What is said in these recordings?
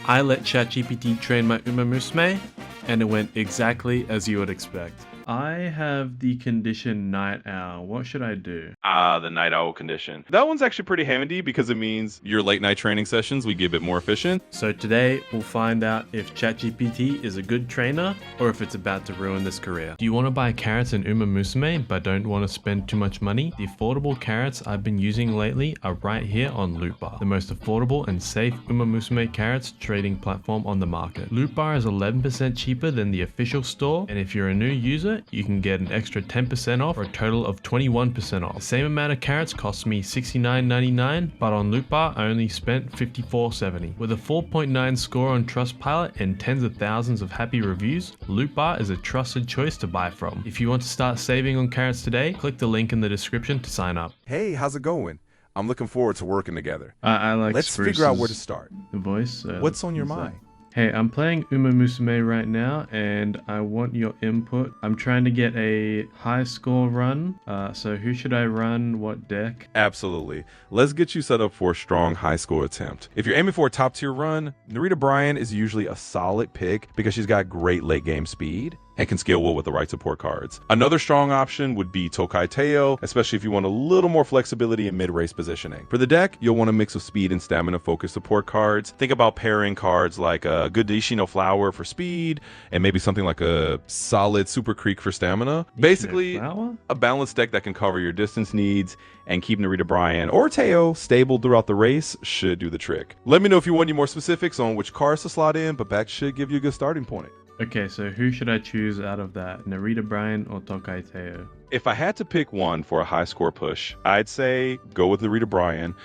I let ChatGPT train my UmaMusume, and it went exactly as you would expect. I have the condition night owl. What should I do? The night owl condition. That one's actually pretty handy because it means your late night training sessions we get a bit more efficient. So today we'll find out if ChatGPT is a good trainer or if it's about to ruin this career. Do you want to buy carrots in UmaMusume but don't want to spend too much money? The affordable carrots I've been using lately are right here on Lootbar, the most affordable and safe UmaMusume carrots trading platform on the market. Lootbar is 11% cheaper than the official store, and if you're a new user, you can get an extra 10% off for a total of 21% off. The same amount of carrots cost me $69.99, but on Lootbar I only spent $54.70. With a 4.9 score on Trustpilot and tens of thousands of happy reviews, Lootbar is a trusted choice to buy from. If you want to start saving on carrots today, click the link in the description to sign up. Hey, how's it going? I'm looking forward to working together. I like Let's Spruce's figure out where to start. voice. What's on your mind? Hey, I'm playing UmaMusume right now, and I want your input. I'm trying to get a high score run. So who should I run? What deck? Absolutely. Let's get you set up for a strong high score attempt. If you're aiming for a top tier run, Narita Bryan is usually a solid pick because she's got great late game speed and can scale well with the right support cards. Another strong option would be Tokai Teo, especially if you want a little more flexibility in mid-race positioning. For the deck, you'll want a mix of speed and stamina focused support cards. Think about pairing cards like a good Ishino Flower for speed and maybe something like a solid Super Creek for stamina. Basically, a balanced deck that can cover your distance needs and keep Narita Bryan or Teo stable throughout the race should do the trick. Let me know if you want any more specifics on which cards to slot in, but back should give you a good starting point. Okay, so who should I choose out of that? Narita Bryan or Tokai Teo? If I had to pick one for a high score push, I'd say go with Narita Bryan.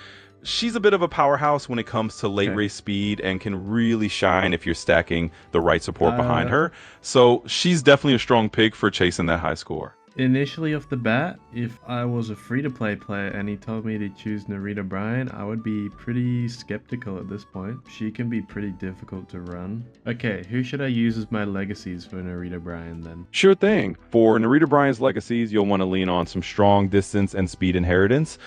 She's a bit of a powerhouse when it comes to late race speed and can really shine if you're stacking the right support behind her. So she's definitely a strong pick for chasing that high score. Initially off the bat, if I was a free-to-play player and he told me to choose Narita Bryan, I would be pretty skeptical at this point. She can be pretty difficult to run. Okay, who should I use as my legacies for Narita Bryan then? Sure thing. For Narita Bryan's legacies, you'll want to lean on some strong distance and speed inheritance.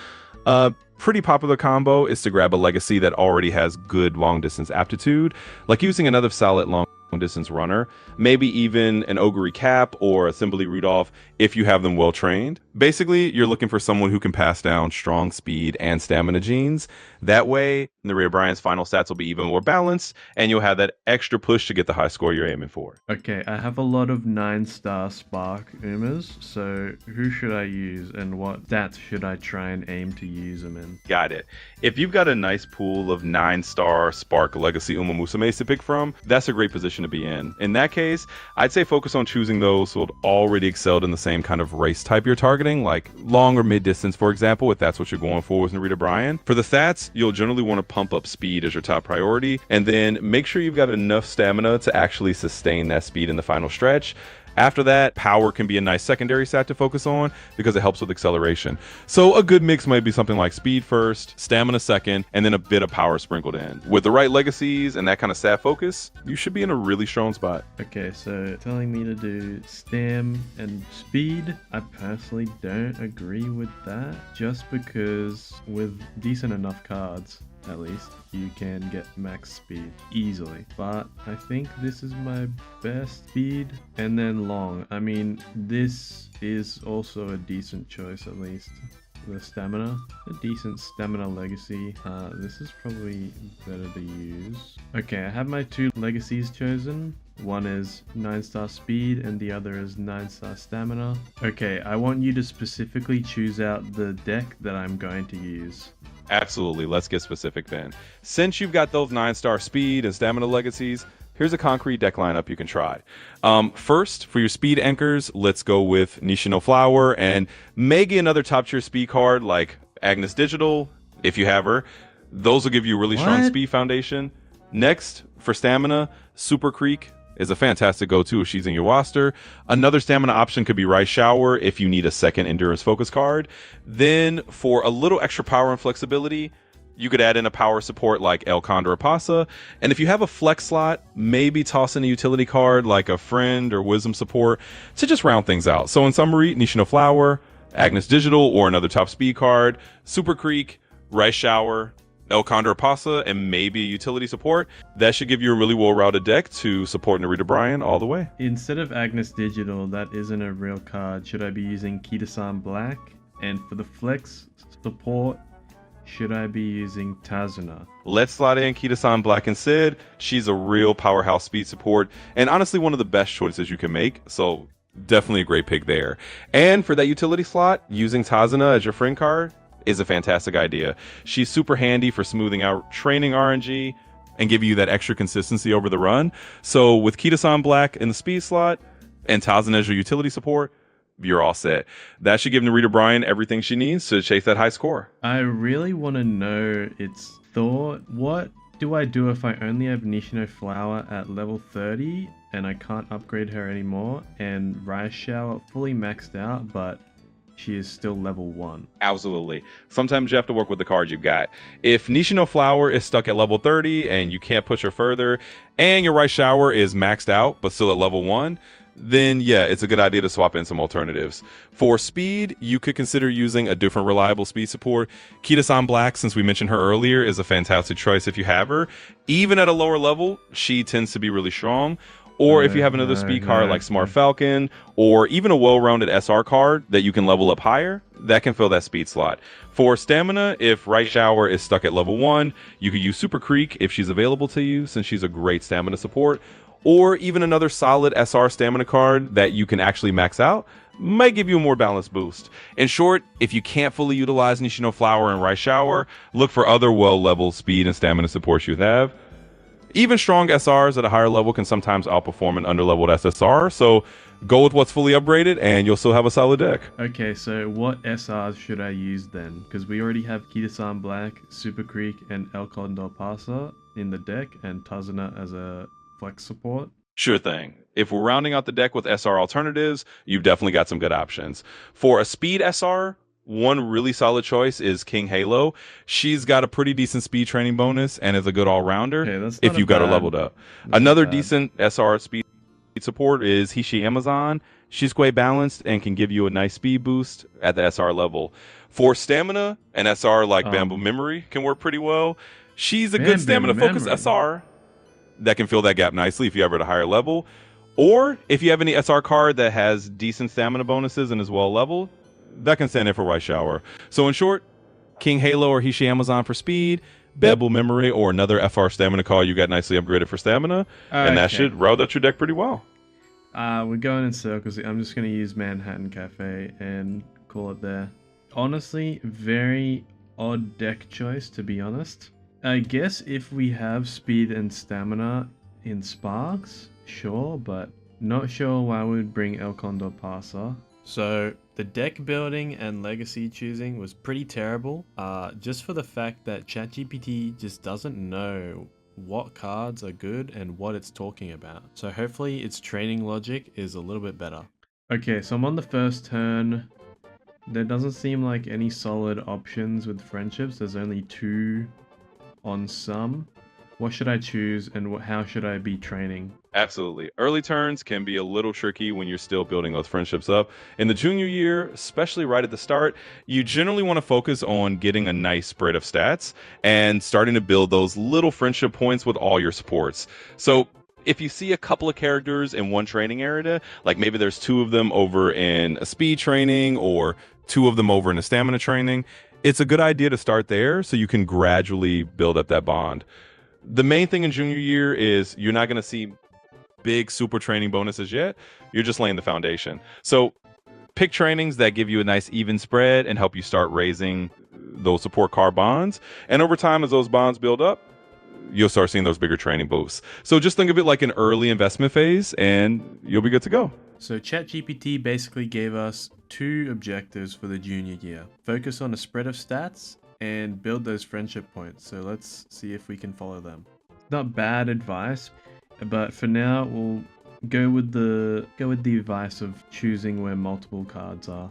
Pretty popular combo is to grab a legacy that already has good long distance aptitude, like using another solid long distance runner, maybe even an Ogre Cap or a Assembly Rudolph if you have them well trained. Basically, you're looking for someone who can pass down strong speed and stamina genes. That way, Narita Bryan's final stats will be even more balanced, and you'll have that extra push to get the high score you're aiming for. Okay, I have a lot of 9-star Spark Umas, so who should I use and what stats should I try and aim to use them in? Got it. If you've got a nice pool of 9-star Spark Legacy UmaMusume to pick from, that's a great position to be in. In that case, I'd say focus on choosing those who have already excelled in the same kind of race type you're targeting, like long or mid distance, for example, if that's what you're going for with Narita Bryan. For the stats, you'll generally want to pump up speed as your top priority, and then make sure you've got enough stamina to actually sustain that speed in the final stretch. After that, power can be a nice secondary stat to focus on because it helps with acceleration. So a good mix might be something like speed first, stamina second, and then a bit of power sprinkled in. With the right legacies and that kind of stat focus, you should be in a really strong spot. Okay, so telling me to do stam and speed, I personally don't agree with that, just because with decent enough cards, at least, you can get max speed easily. But I think this is my best speed. And then long. I mean, this is also a decent choice, at least. The stamina, a decent stamina legacy. This is probably better to use. Okay, I have my two legacies chosen. One is 9-star speed and the other is 9-star stamina. Okay, I want you to specifically choose out the deck that I'm going to use. Absolutely, let's get specific then. Since you've got those 9-star speed and stamina legacies, here's a concrete deck lineup you can try. First, for your speed anchors, let's go with Nishino Flower and maybe another top tier speed card like Agnes Digital, if you have her. Those will give you a really strong speed foundation. Next, for stamina, Super Creek is a fantastic go-to if she's in your roster. Another stamina option could be Rice Shower if you need a second endurance focus card. Then for a little extra power and flexibility, you could add in a power support like El Condor Pasa. And if you have a flex slot, maybe toss in a utility card like a Friend or Wisdom support to just round things out. So in summary, Nishino Flower, Agnes Digital or another top speed card, Super Creek, Rice Shower, El Condor Pasa, and maybe a utility support. That should give you a really well-rounded deck to support Narita Bryan all the way. Instead of Agnes Digital, that isn't a real card, should I be using Kita-san Black? And for the flex support, should I be using Tazuna? Let's slide in Kita-san Black and Sid. She's a real powerhouse speed support, and honestly one of the best choices you can make, so definitely a great pick there. And for that utility slot, using Tazuna as your friend card is a fantastic idea. She's super handy for smoothing out training RNG and giving you that extra consistency over the run. So with Kita-san Black in the speed slot and Tazuna as your utility support, you're all set. That should give Narita Bryan everything she needs to chase that high score. I really want to know its thought. What do I do if I only have Nishino Flower at level 30 and I can't upgrade her anymore, and Rice Shower fully maxed out, but she is still level 1? Absolutely. Sometimes you have to work with the cards you've got. If Nishino Flower is stuck at level 30 and you can't push her further, and your Rice Shower is maxed out but still at level 1, then yeah, it's a good idea to swap in some alternatives. For speed, you could consider using a different reliable speed support. Kita-san Black, since we mentioned her earlier, is a fantastic choice if you have her. Even at a lower level, she tends to be really strong. Or if you have another speed card like Smart Falcon, or even a well-rounded SR card that you can level up higher, that can fill that speed slot. For stamina, if Rice Shower is stuck at level 1, you could use Super Creek if she's available to you, since she's a great stamina support. Or even another solid SR stamina card that you can actually max out might give you a more balanced boost. In short, if you can't fully utilize Nishino Flower and Rice Shower, look for other well-leveled speed and stamina supports you have. Even strong SRs at a higher level can sometimes outperform an underleveled SSR, so go with what's fully upgraded and you'll still have a solid deck. Okay, so what SRs should I use then? Because we already have Kita-san Black, Super Creek, and El Condor Pasa in the deck, and Tazuna as a flex support. Sure thing. If we're rounding out the deck with SR alternatives, you've definitely got some good options. For a speed SR, one really solid choice is King Halo. She's got a pretty decent speed training bonus and is a good all-rounder if you've got her leveled up. Another decent SR speed support is Hishi Amazon. She's quite balanced and can give you a nice speed boost at the SR level. For stamina, an SR like Bamboo Memory can work pretty well. She's a good stamina-focused SR that can fill that gap nicely if you ever at a higher level. Or if you have any SR card that has decent stamina bonuses and is well leveled, that can stand in for Rice Shower. So in short, King Halo or Hishi Amazon for speed, Bamboo Memory or another FR stamina card you got nicely upgraded for stamina, and that should round out your deck pretty well. We're going in circles. I'm just going to use Manhattan Cafe and call it there. Honestly, very odd deck choice, to be honest. I guess if we have speed and stamina in Sparks, sure, but not sure why we would bring El Condor Pasa. So the deck building and legacy choosing was pretty terrible, just for the fact that ChatGPT just doesn't know what cards are good and what it's talking about. So hopefully its training logic is a little bit better. Okay, so I'm on the first turn. There doesn't seem like any solid options with friendships. There's only 2 on some. What should I choose and how should I be training? Absolutely. Early turns can be a little tricky when you're still building those friendships up. In the junior year, especially right at the start, you generally want to focus on getting a nice spread of stats and starting to build those little friendship points with all your supports. So if you see a couple of characters in one training area, like maybe there's 2 of them over in a speed training or 2 of them over in a stamina training, it's a good idea to start there so you can gradually build up that bond. The main thing in junior year is you're not going to see big super training bonuses yet. You're just laying the foundation. So pick trainings that give you a nice even spread and help you start raising those support card bonds. And over time, as those bonds build up, you'll start seeing those bigger training boosts. So just think of it like an early investment phase and you'll be good to go. So ChatGPT basically gave us 2 objectives for the junior year. Focus on a spread of stats and build those friendship points. So let's see if we can follow them. Not bad advice, but for now we'll go with the advice of choosing where multiple cards are.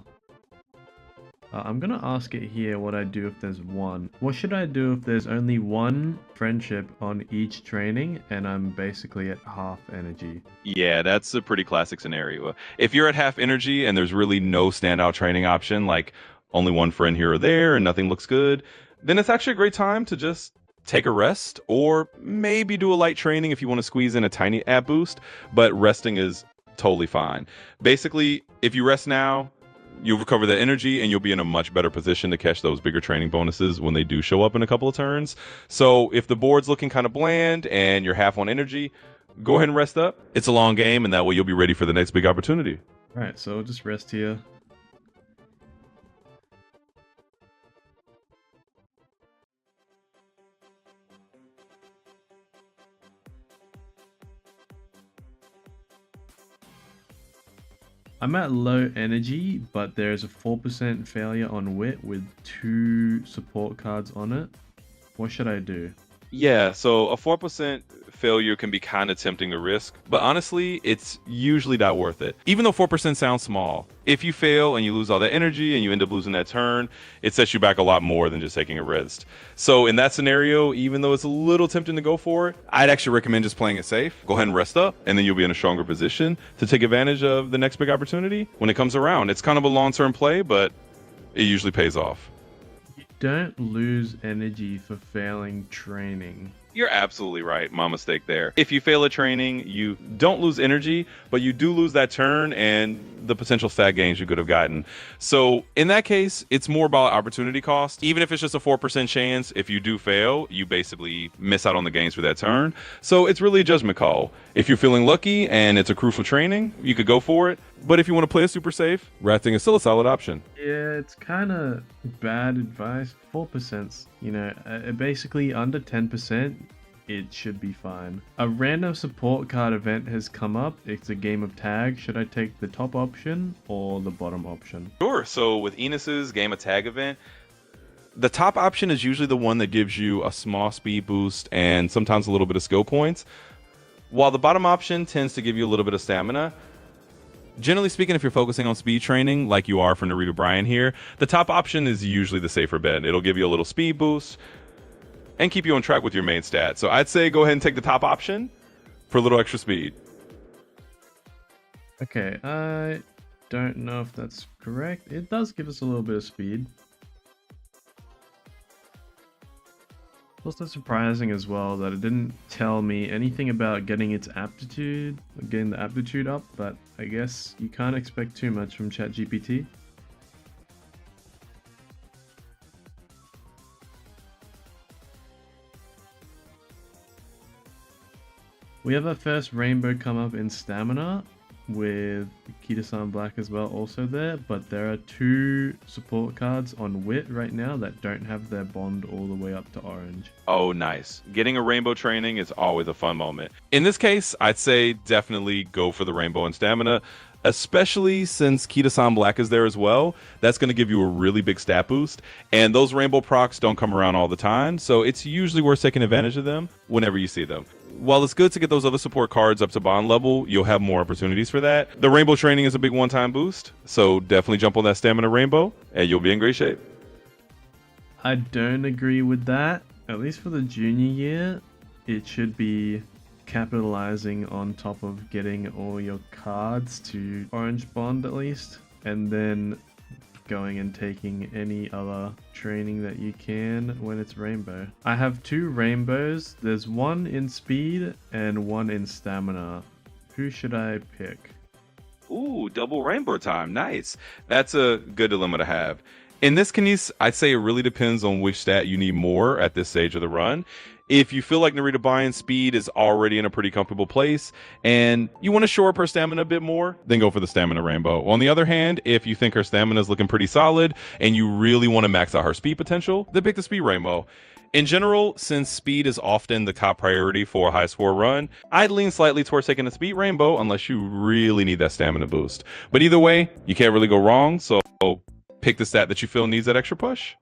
I'm gonna ask it here what I do if there's 1. What should I do if there's only 1 friendship on each training and I'm basically at half energy? Yeah, that's a pretty classic scenario. If you're at half energy and there's really no standout training option, like only 1 friend here or there and nothing looks good, then it's actually a great time to just take a rest or maybe do a light training if you want to squeeze in a tiny ab boost, but resting is totally fine. Basically, if you rest now, you'll recover that energy and you'll be in a much better position to catch those bigger training bonuses when they do show up in a couple of turns. So if the board's looking kind of bland and you're half on energy, go ahead and rest up. It's a long game, and that way you'll be ready for the next big opportunity. Alright, so I'll just rest here. I'm at low energy, but there's a 4% failure on wit with 2 support cards on it. What should I do? Yeah, so a 4% failure can be kind of tempting to risk, but honestly, it's usually not worth it. Even though 4% sounds small, if you fail and you lose all that energy and you end up losing that turn, it sets you back a lot more than just taking a risk. So in that scenario, even though it's a little tempting to go for it, I'd actually recommend just playing it safe. Go ahead and rest up, and then you'll be in a stronger position to take advantage of the next big opportunity when it comes around. It's kind of a long-term play, but it usually pays off. Don't lose energy for failing training. You're absolutely right. My mistake there. If you fail a training, you don't lose energy, but you do lose that turn and the potential stat gains you could have gotten. So in that case, it's more about opportunity cost. Even if it's just a 4% chance, if you do fail, you basically miss out on the gains for that turn. So it's really a judgment call. If you're feeling lucky and it's a crucial training, you could go for it. But if you want to play it super safe, resting is still a solid option. Yeah, it's kind of bad advice. 4%, basically under 10%, it should be fine. A random support card event has come up. It's a game of tag. Should I take the top option or the bottom option? Sure. So with Enos's game of tag event, the top option is usually the one that gives you a small speed boost and sometimes a little bit of skill points, while the bottom option tends to give you a little bit of stamina. Generally speaking, if you're focusing on speed training, like you are for Narita Bryan here, the top option is usually the safer bet. It'll give you a little speed boost and keep you on track with your main stat. So I'd say go ahead and take the top option for a little extra speed. Okay, I don't know if that's correct. It does give us a little bit of speed. Also surprising as well that it didn't tell me anything about getting its aptitude, getting the aptitude up, but I guess you can't expect too much from ChatGPT. We have our first rainbow come up in stamina with Kita-san Black as well also there, but there are 2 support cards on wit right now that don't have their bond all the way up to orange. Oh, nice. Getting a rainbow training is always a fun moment. In this case, I'd say definitely go for the rainbow and stamina, especially since Kita-san Black is there as well. That's going to give you a really big stat boost, and those rainbow procs don't come around all the time, so it's usually worth taking advantage of them whenever you see them. While it's good to get those other support cards up to bond level, you'll have more opportunities for that. The rainbow training is a big one-time boost, so definitely jump on that stamina rainbow, and you'll be in great shape. I don't agree with that. At least for the junior year, it should be capitalizing on top of getting all your cards to orange bond at least, and then going and taking any other training that you can when it's rainbow. I have 2 rainbows. There's one in speed and one in stamina. Who should I pick? Ooh, double rainbow time. Nice. That's a good dilemma to have. In this case, I'd say it really depends on which stat you need more at this stage of the run. If you feel like Narita Bryan's speed is already in a pretty comfortable place and you want to shore up her stamina a bit more, then go for the stamina rainbow. On the other hand, if you think her stamina is looking pretty solid and you really want to max out her speed potential, then pick the speed rainbow. In general, since speed is often the top priority for a high score run, I'd lean slightly towards taking the speed rainbow unless you really need that stamina boost. But either way, you can't really go wrong, so pick the stat that you feel needs that extra push.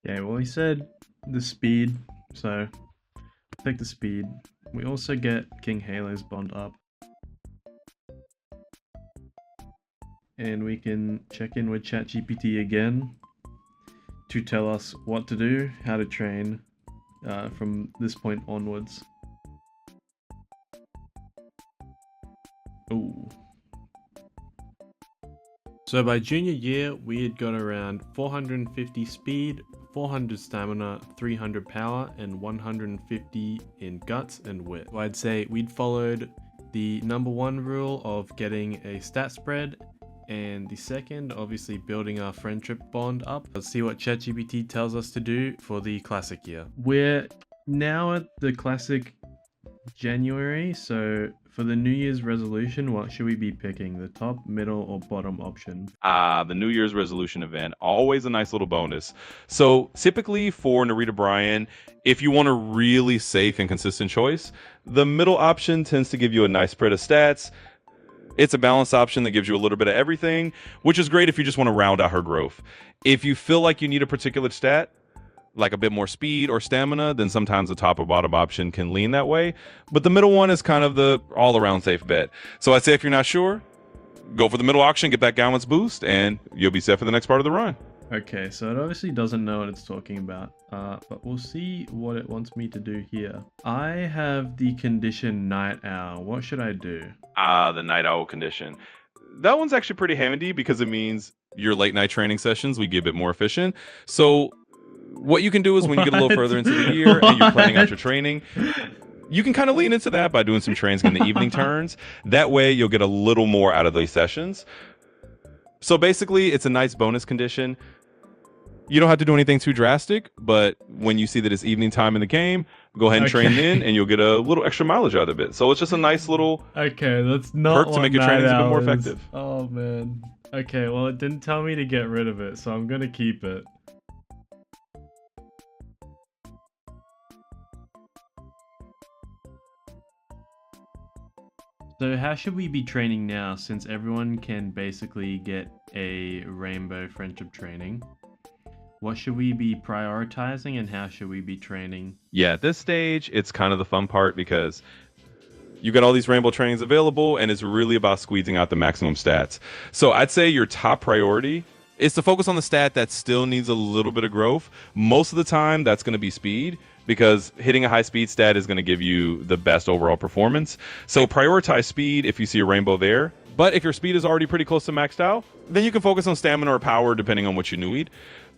Yeah, well, he said the speed, so take the speed. We also get King Halo's bond up. And we can check in with ChatGPT again to tell us what to do, how to train from this point onwards. Ooh. So by junior year, we had got around 450 speed, 400 stamina, 300 power, and 150 in guts and wit. So I'd say we'd followed the number 1 rule of getting a stat spread, and the second, obviously building our friendship bond up. Let's see what ChatGPT tells us to do for the classic year. We're now at the classic January, so for the New Year's resolution, what should we be picking? The top, middle, or bottom option? The New Year's resolution event, always a nice little bonus. So typically for Narita Bryan, if you want a really safe and consistent choice, the middle option tends to give you a nice spread of stats. It's a balanced option that gives you a little bit of everything, which is great if you just want to round out her growth. If you feel like you need a particular stat, like a bit more speed or stamina, then sometimes the top or bottom option can lean that way. But the middle one is kind of the all-around safe bet. So I'd say if you're not sure, go for the middle option, get that balance boost, and you'll be set for the next part of the run. Okay, so it obviously doesn't know what it's talking about, but we'll see what it wants me to do here. I have the condition Night Owl. What should I do? The Night Owl condition. That one's actually pretty handy because it means your late night training sessions we get a bit more efficient. So what you can do is when you get a little further into the year and you're planning out your training, you can kind of lean into that by doing some trains in the evening turns. That way you'll get a little more out of these sessions. So basically it's a nice bonus condition. You don't have to do anything too drastic, but when you see that it's evening time in the game, go ahead and train in and you'll get a little extra mileage out of it. So it's just a nice little that's not perk to make your trainings a bit more effective. Oh man. Okay, well it didn't tell me to get rid of it, so I'm gonna keep it. So how should we be training now, since everyone can basically get a rainbow friendship training? What should we be prioritizing and how should we be training? Yeah, at this stage, it's kind of the fun part because you got all these rainbow trainings available and it's really about squeezing out the maximum stats. So I'd say your top priority is to focus on the stat that still needs a little bit of growth. Most of the time, that's going to be speed, because hitting a high speed stat is going to give you the best overall performance. So prioritize speed if you see a rainbow there. But if your speed is already pretty close to maxed out, then you can focus on stamina or power depending on what you need.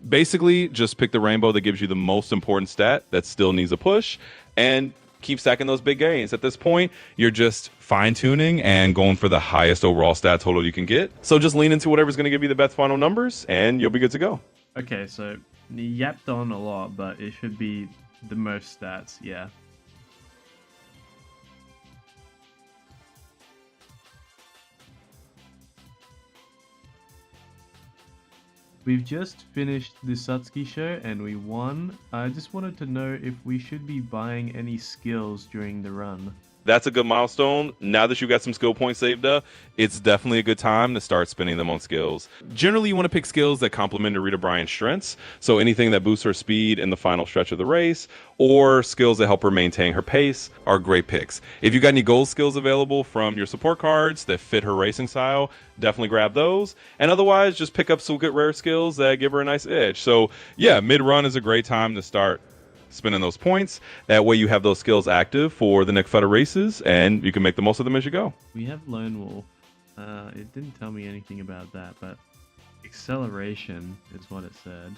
Basically, just pick the rainbow that gives you the most important stat that still needs a push and keep stacking those big gains. At this point, you're just fine-tuning and going for the highest overall stat total you can get. So just lean into whatever's going to give you the best final numbers and you'll be good to go. Okay, so you yapped on a lot, but it should be the most stats, yeah. We've just finished the Satsuki show and we won. I just wanted to know if we should be buying any skills during the run. That's a good milestone. Now that you've got some skill points saved up, it's definitely a good time to start spending them on skills. Generally, you want to pick skills that complement Narita Bryan's strengths. So anything that boosts her speed in the final stretch of the race, or skills that help her maintain her pace are great picks. If you got any gold skills available from your support cards that fit her racing style, definitely grab those. And otherwise, just pick up some good rare skills that give her a nice edge. So yeah, mid-run is a great time to start spending those points. That way you have those skills active for the next set of races and you can make the most of them as you go. We have Lone Wolf. It didn't tell me anything about that, but acceleration is what it said.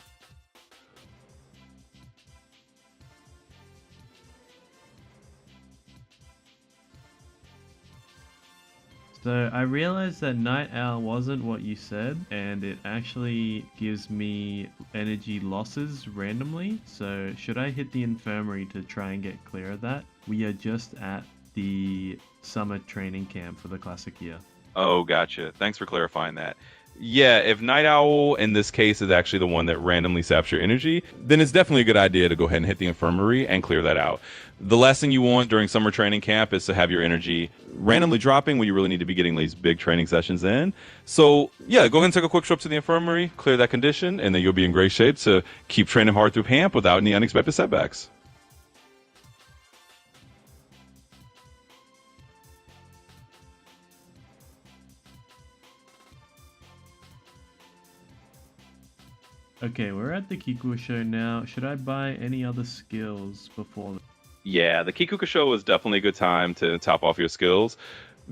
So I realized that Night Owl wasn't what you said, and it actually gives me energy losses randomly. So should I hit the infirmary to try and get clear of that? We are just at the summer training camp for the classic year. Oh, gotcha. Thanks for clarifying that. Yeah, if Night Owl in this case is actually the one that randomly saps your energy, then it's definitely a good idea to go ahead and hit the infirmary and clear that out. The last thing you want during summer training camp is to have your energy randomly dropping when you really need to be getting these big training sessions in. So yeah, go ahead and take a quick trip to the infirmary, clear that condition, and then you'll be in great shape to keep training hard through camp without any unexpected setbacks. Okay, we're at the Kikuo show now. Should I buy any other skills before? Yeah, the Kikuka show is definitely a good time to top off your skills.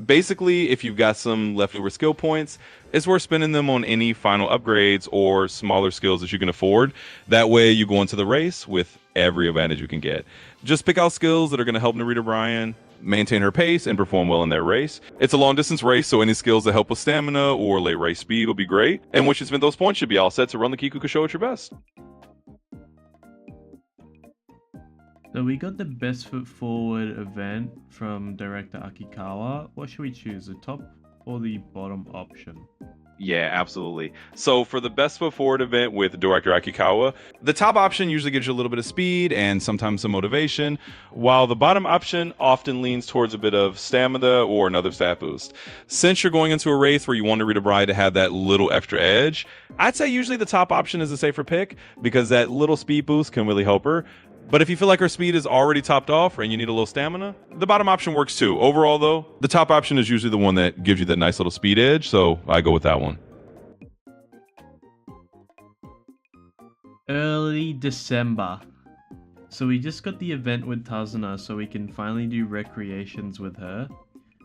Basically, if you've got some leftover skill points, it's worth spending them on any final upgrades or smaller skills that you can afford. That way, you go into the race with every advantage you can get. Just pick out skills that are going to help Narita Bryan maintain her pace and perform well in that race. It's a long distance race, so any skills that help with stamina or late race speed will be great. And once you spend those points, you'll be all set to run the Kikuka show at your best. So we got the best foot forward event from director Akikawa. What should we choose, the top or the bottom option? Yeah, absolutely. So for the best foot forward event with director Akikawa, the top option usually gives you a little bit of speed and sometimes some motivation, while the bottom option often leans towards a bit of stamina or another stat boost. Since you're going into a race where you want Narita Bryan to have that little extra edge, I'd say usually the top option is a safer pick because that little speed boost can really help her. But if you feel like her speed is already topped off and you need a little stamina, the bottom option works too. Overall, though, the top option is usually the one that gives you that nice little speed edge, so I go with that one. Early December. So we just got the event with Tazuna so we can finally do recreations with her.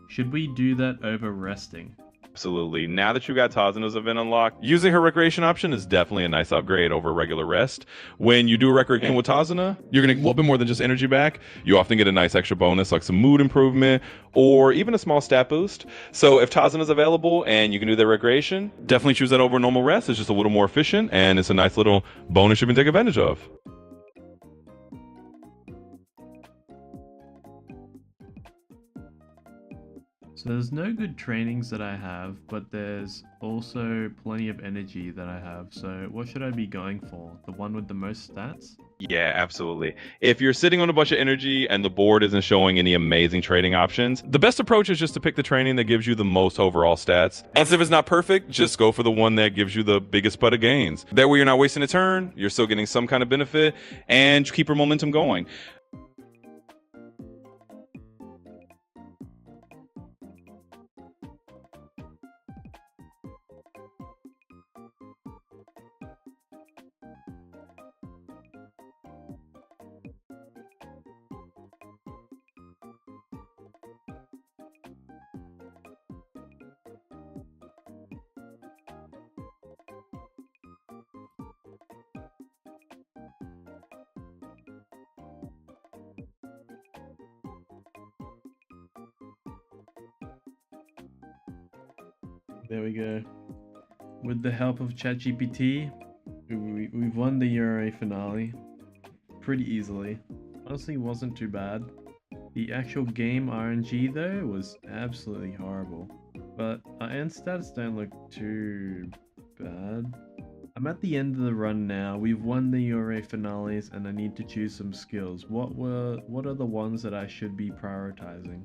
Should we do that over resting? Absolutely. Now that you got Tazuna's event unlocked, using her recreation option is definitely a nice upgrade over regular rest. When you do a recreation with Tazuna, you're going to get a little bit more than just energy back. You often get a nice extra bonus like some mood improvement or even a small stat boost. So if Tazuna's available and you can do that recreation, definitely choose that over normal rest. It's just a little more efficient and it's a nice little bonus you can take advantage of. So there's no good trainings that I have, but there's also plenty of energy that I have. So what should I be going for? The one with the most stats? Yeah, absolutely. If you're sitting on a bunch of energy and the board isn't showing any amazing trading options, the best approach is just to pick the training that gives you the most overall stats. And if it's not perfect, just go for the one that gives you the biggest butt of gains. That way you're not wasting a turn, you're still getting some kind of benefit, and you keep your momentum going. There we go. With the help of ChatGPT, we've won the Euro finale pretty easily. Honestly, wasn't too bad. The actual game RNG though was absolutely horrible. But our end stats don't look too bad. I'm at the end of the run now. We've won the Euro finales and I need to choose some skills. What are the ones that I should be prioritizing?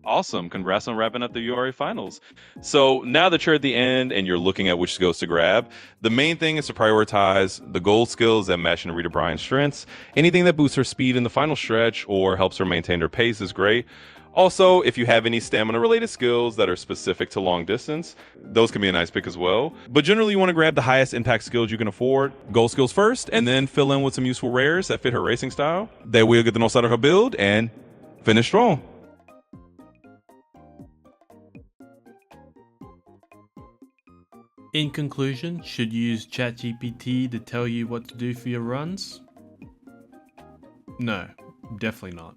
Awesome. Congrats on wrapping up the URA finals. So now that you're at the end and you're looking at which skills to grab, the main thing is to prioritize the gold skills that match Narita Bryan's strengths. Anything that boosts her speed in the final stretch or helps her maintain her pace is great. Also, if you have any stamina related skills that are specific to long distance, those can be a nice pick as well. But generally, you want to grab the highest impact skills you can afford, gold skills first, and then fill in with some useful rares that fit her racing style. That way, you'll get the most out of her build and finish strong. In conclusion, should you use ChatGPT to tell you what to do for your runs? No, definitely not.